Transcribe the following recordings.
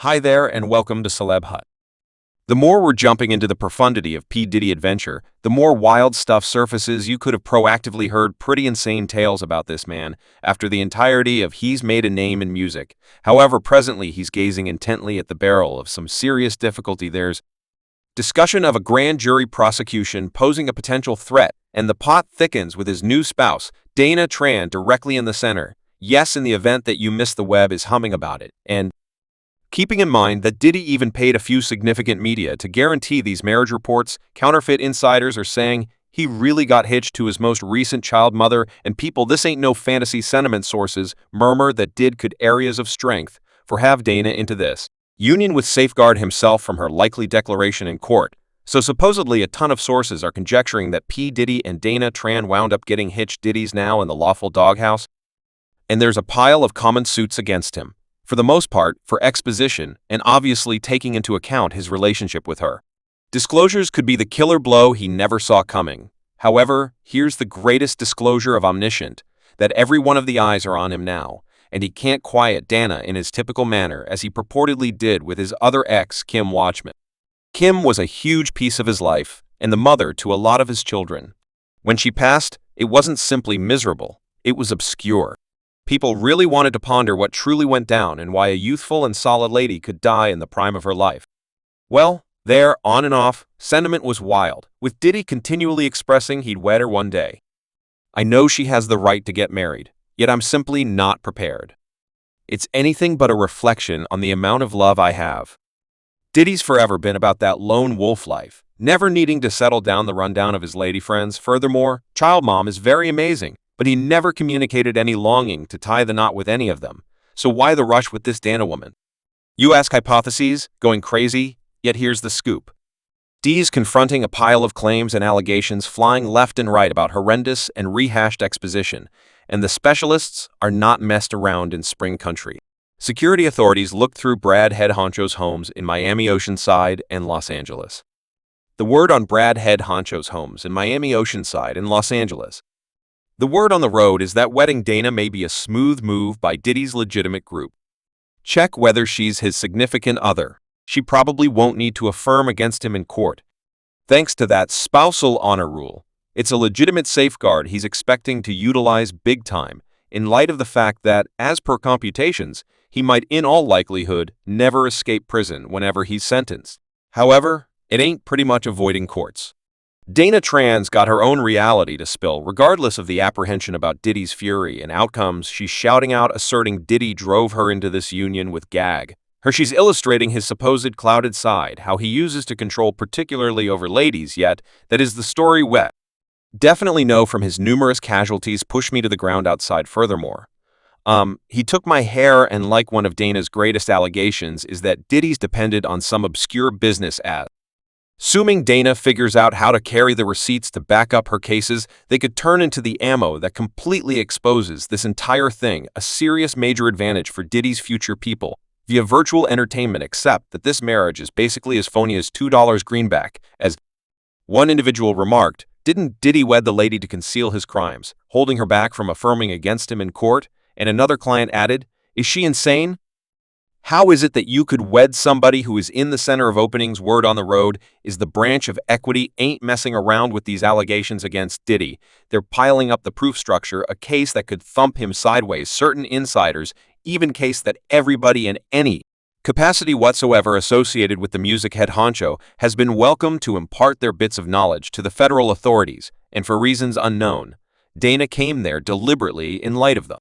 Hi there and welcome to Celeb Hut. The more we're jumping into the profundity of P Diddy adventure, the more wild stuff surfaces. You could have proactively heard pretty insane tales about this man after the entirety of He's Made a Name in Music. However, presently he's gazing intently at the barrel of some serious difficulty. There's discussion of a grand jury prosecution posing a potential threat, and the pot thickens with his new spouse, Dana Tran, directly in the center. Yes, in the event that you missed, the web is humming about it, and keeping in mind that Diddy even paid a few significant media to guarantee these marriage reports, counterfeit insiders are saying he really got hitched to his most recent child mother, and people, this ain't no fantasy sentiment, sources murmur that Did could areas of strength for have Dana into this union with safeguard himself from her likely declaration in court. So supposedly a ton of sources are conjecturing that P Diddy and Dana Tran wound up getting hitched. Diddy's now in the lawful doghouse, and there's a pile of common suits against him, for the most part for exposition and obviously taking into account his relationship with her. Disclosures could be the killer blow he never saw coming. However, here's the greatest disclosure of omniscient, that every one of the eyes are on him now, and he can't quiet Dana in his typical manner as he purportedly did with his other ex, Kim Watchman. Kim was a huge piece of his life and the mother to a lot of his children. When she passed, it wasn't simply miserable, it was obscure. People really wanted to ponder what truly went down and why a youthful and solid lady could die in the prime of her life. Well, there, on and off, sentiment was wild, with Diddy continually expressing he'd wed her one day. I know she has the right to get married, yet I'm simply not prepared. It's anything but a reflection on the amount of love I have. Diddy's forever been about that lone wolf life, never needing to settle down the rundown of his lady friends. Furthermore, child mom is very amazing, but he never communicated any longing to tie the knot with any of them. So why the rush with this Dana woman? You ask, hypotheses, going crazy? Yet here's the scoop. D's confronting a pile of claims and allegations flying left and right about horrendous and rehashed exposition, and the specialists are not messed around in Spring Country. Security authorities looked through Brad Head Honcho's homes in Miami Oceanside and Los Angeles. The word on Brad Head Honcho's homes in Miami Oceanside and Los Angeles. The word on the road is that wedding Dana may be a smooth move by Diddy's legitimate group. Check whether she's his significant other. She probably won't need to affirm against him in court. Thanks to that spousal honor rule, it's a legitimate safeguard he's expecting to utilize big time, in light of the fact that, as per computations, he might in all likelihood never escape prison whenever he's sentenced. However, it ain't pretty much avoiding courts. Dana Tran's got her own reality to spill, regardless of the apprehension about Diddy's fury and outcomes. She's shouting out, asserting Diddy drove her into this union with gag. She's illustrating his supposed clouded side, how he uses to control particularly over ladies, yet that is the story wet. Definitely know from his numerous casualties push me to the ground outside. Furthermore, he took my hair, and like one of Dana's greatest allegations is that Diddy's depended on some obscure business ad. Assuming Dana figures out how to carry the receipts to back up her cases, they could turn into the ammo that completely exposes this entire thing, a serious major advantage for Diddy's future people via virtual entertainment, except that this marriage is basically as phony as $2 greenback. As one individual remarked, didn't Diddy wed the lady to conceal his crimes, holding her back from affirming against him in court? And another client added, is she insane? How is it that you could wed somebody who is in the center of openings? Word on the road is the branch of equity ain't messing around with these allegations against Diddy. They're piling up the proof structure, a case that could thump him sideways. Certain insiders even case that everybody in any capacity whatsoever associated with the music head honcho has been welcome to impart their bits of knowledge to the federal authorities, and for reasons unknown, Dana came there deliberately in light of them.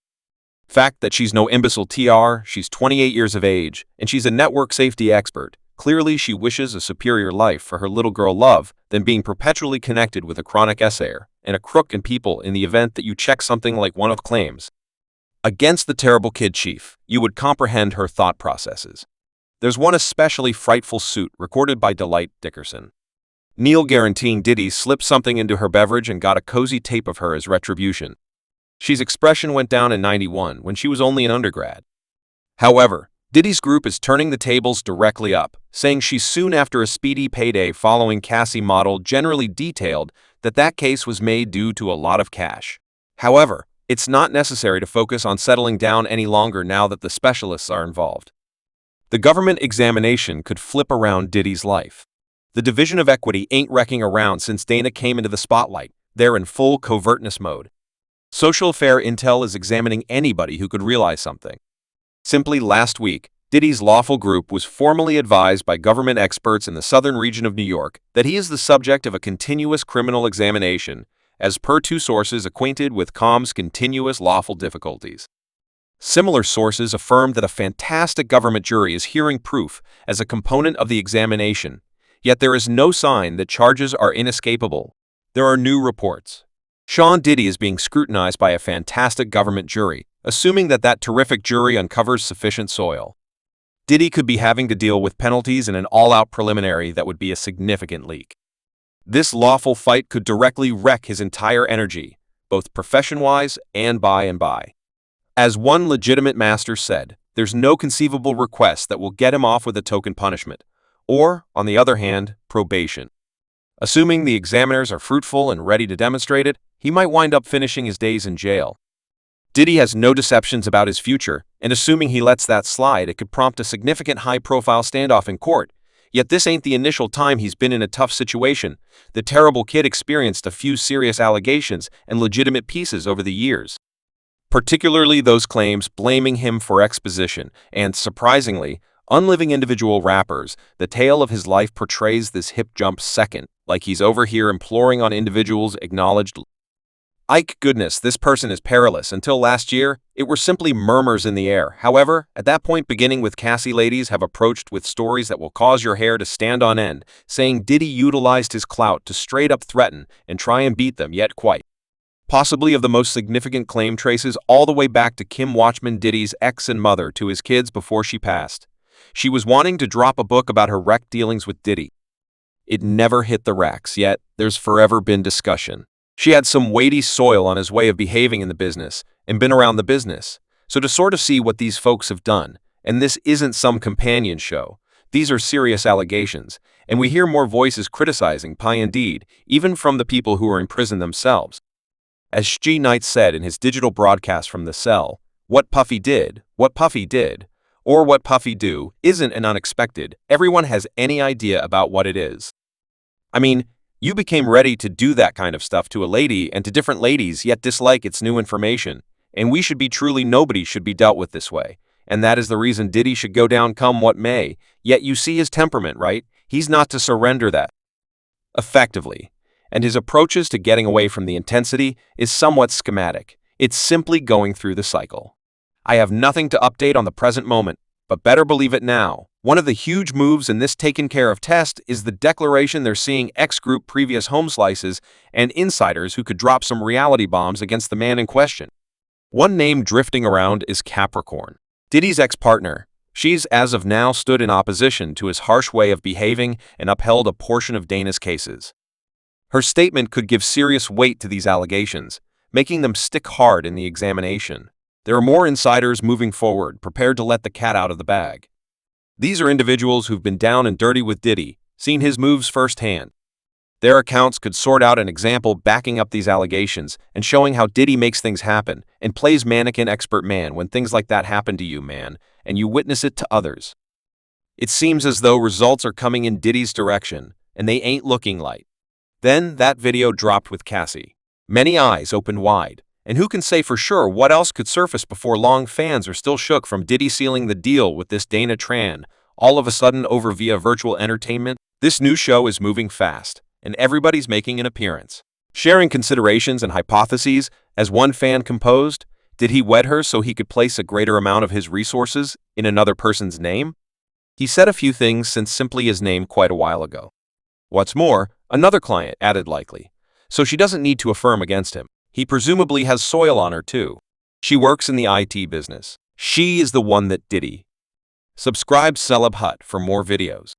Fact that she's no imbecile TR, she's 28 years of age, and she's a network safety expert. Clearly she wishes a superior life for her little girl love than being perpetually connected with a chronic essayer and a crook in people. In the event that you check something like one of claims against the terrible kid chief, you would comprehend her thought processes. There's one especially frightful suit recorded by Delight Dickerson. Neil guaranteeing Diddy slipped something into her beverage and got a cozy tape of her as retribution. She's expression went down in '91 when she was only an undergrad. However, Diddy's group is turning the tables directly up, saying she's soon after a speedy payday following Cassie model generally detailed that case was made due to a lot of cash. However, it's not necessary to focus on settling down any longer now that the specialists are involved. The government examination could flip around Diddy's life. The division of equity ain't wrecking around since Dana came into the spotlight. They're in full covertness mode. Social Affair Intel is examining anybody who could realize something. Simply last week, Diddy's lawful group was formally advised by government experts in the southern region of New York that he is the subject of a continuous criminal examination, as per two sources acquainted with Com's continuous lawful difficulties. Similar sources affirmed that a fantastic government jury is hearing proof as a component of the examination, yet there is no sign that charges are inescapable. There are new reports. Sean Diddy is being scrutinized by a fantastic government jury, assuming that that terrific jury uncovers sufficient soil. Diddy could be having to deal with penalties in an all-out preliminary that would be a significant leak. This lawful fight could directly wreck his entire energy, both profession-wise and by. As one legitimate master said, there's no conceivable request that will get him off with a token punishment, or, on the other hand, probation. Assuming the examiners are fruitful and ready to demonstrate it, he might wind up finishing his days in jail. Diddy has no deceptions about his future, and assuming he lets that slide, it could prompt a significant high-profile standoff in court. Yet this ain't the initial time he's been in a tough situation. The terrible kid experienced a few serious allegations and legitimate pieces over the years, particularly those claims blaming him for exposition, and, surprisingly, unliving individual rappers. The tale of his life portrays this hip jump second, like he's over here imploring on individuals acknowledged. Ike, goodness, this person is perilous. Until last year, it were simply murmurs in the air. However, at that point, beginning with Cassie, ladies have approached with stories that will cause your hair to stand on end, saying Diddy utilized his clout to straight up threaten and try and beat them, yet quite possibly of the most significant claim traces all the way back to Kim Watchman, Diddy's ex and mother to his kids before she passed. She was wanting to drop a book about her wrecked dealings with Diddy. It never hit the racks, yet there's forever been discussion. She had some weighty soil on his way of behaving in the business, and been around the business. So to sort of see what these folks have done, and this isn't some companion show, these are serious allegations, and we hear more voices criticizing Pi indeed, even from the people who are in prison themselves. As G. Knight said in his digital broadcast from the cell, what Puffy did, or what Puffy do, isn't an unexpected. Everyone has any idea about what it is. I mean, you became ready to do that kind of stuff to a lady and to different ladies, yet dislike its new information. And we should be truly nobody should be dealt with this way. And that is the reason Diddy should go down come what may. Yet you see his temperament, right? He's not to surrender that effectively. And his approaches to getting away from the intensity is somewhat schematic. It's simply going through the cycle. I have nothing to update on the present moment, but better believe it now. One of the huge moves in this taken care of test is the declaration they're seeing X-Group previous home slices and insiders who could drop some reality bombs against the man in question. One name drifting around is Capricorn, Diddy's ex-partner. She's, as of now, stood in opposition to his harsh way of behaving and upheld a portion of Dana's cases. Her statement could give serious weight to these allegations, making them stick hard in the examination. There are more insiders moving forward, prepared to let the cat out of the bag. These are individuals who've been down and dirty with Diddy, seen his moves firsthand. Their accounts could sort out an example backing up these allegations and showing how Diddy makes things happen and plays mannequin expert man when things like that happen to you, man, and you witness it to others. It seems as though results are coming in Diddy's direction, and they ain't looking light. Then that video dropped with Cassie. Many eyes opened wide. And who can say for sure what else could surface before long? Fans are still shook from Diddy sealing the deal with this Dana Tran, all of a sudden over via virtual entertainment. This new show is moving fast, and everybody's making an appearance, sharing considerations and hypotheses. As one fan composed, did he wed her so he could place a greater amount of his resources in another person's name? He said a few things since simply his name quite a while ago. What's more, another client added likely, so she doesn't need to affirm against him. He presumably has soil on her too. She works in the IT business. She is the one that Diddy. Subscribe Celeb Hut for more videos.